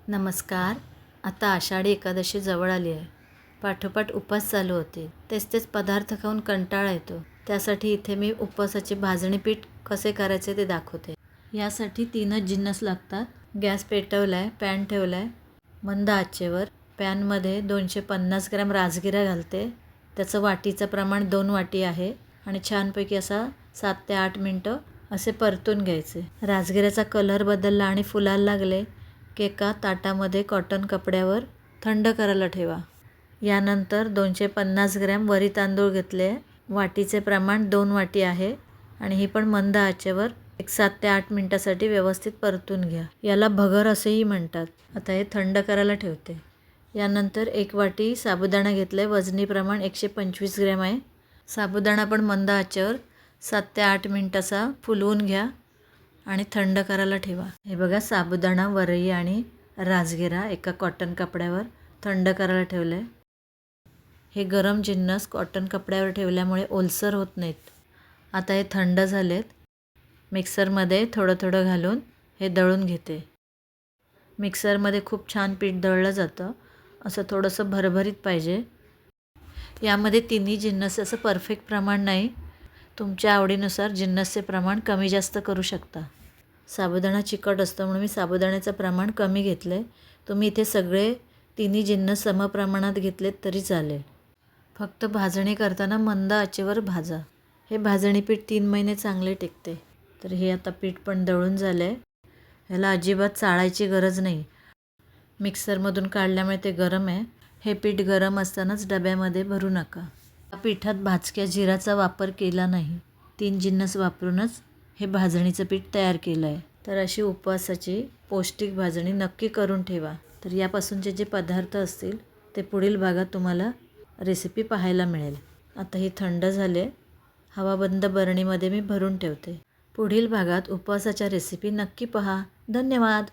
नमस्कार. आता आषाढी एकादशी जवळ आली आहे. पाठोपाठ उपवास चालू होते. तेच पदार्थ खाऊन कंटाळा येतो. त्यासाठी इथे मी उपवासाचे भाजणी पीठ कसे करायचे ते दाखवते. यासाठी 3च जिन्नस लागतात. गॅस पेटवला आहे, पॅन ठेवला आहे मंद आचेवर. पॅनमध्ये 250 ग्रॅम राजगिरा घालते. त्याचं वाटीचं प्रमाण 2 वाटी आहे आणि छानपैकी असा 7 ते 8 मिनटं असे परतून घ्यायचे. राजगिऱ्याचा कलर बदलला आणि फुलायला लागले की एका ताटामध्ये कॉटन कपड्यावर थंड करायला ठेवा. यानंतर 250 ग्रॅम वरी तांदूळ घेतले. वाटीचे प्रमाण 2 वाटी आहे आणि ही पण मंद आचेवर 7 ते 8 मिनटासाठी व्यवस्थित परतून घ्या. याला भगर असेही म्हणतात. आता हे थंड करायला ठेवते. यानंतर 1 वाटी साबुदाणा घेतले. वजनी प्रमाण 125 ग्रॅम आहे. साबुदाणा पण मंद आचेवर 7 ते 8 मिनटाचा फुलवून घ्या आणि थंड करायला ठेवा. हे बघा, साबुदाणा, वरई आणि राजगिरा एका कॉटन कपड्यावर थंड करायला ठेवलं आहे. हे गरम जिन्नस कॉटन कपड्यावर ठेवल्यामुळे ओलसर होत नाहीत. आता हे थंड झालेत. मिक्सरमध्ये थोडं घालून हे दळून घेते. मिक्सरमध्ये खूप छान पीठ दळलं जातं. असं थोडंसं भरभरीत पाहिजे. यामध्ये तिन्ही जिन्नस असं परफेक्ट प्रमाण नाही. तुमच्या आवडीनुसार जिन्नसचे प्रमाण कमी जास्त करू शकता. साबुदाणा चिकट असतो म्हणून मी साबुदाण्याचं प्रमाण कमी घेतलं आहे. तुम्ही इथे सगळे तिन्ही जिन्नस समप्रमाणात घेतलेत तरी चालेल. फक्त भाजणी करताना मंद आचेवर भाजा. हे भाजणी पीठ 3 महिने चांगले टिकते. तर हे आता पीठ पण दळून झालं आहे. ह्याला अजिबात चाळायची गरज नाही. मिक्सरमधून काढल्यामुळे ते गरम आहे. हे पीठ गरम असतानाच डब्यामध्ये भरू नका. या पिठात भाजक्या जिराचा वापर केला नाही. 3 जिन्नस वापरूनच हे भाजणीचं पीठ तयार केलं आहे. तर अशी उपवासाची पौष्टिक भाजणी नक्की करून ठेवा. तर यापासूनचे जे पदार्थ असतील ते पुढील भागात तुम्हाला रेसिपी पाहायला मिळेल. आता ही थंड झाले. हवाबंद बरणीमध्ये मी भरून ठेवते. पुढील भागात उपवासाच्या रेसिपी नक्की पहा. धन्यवाद.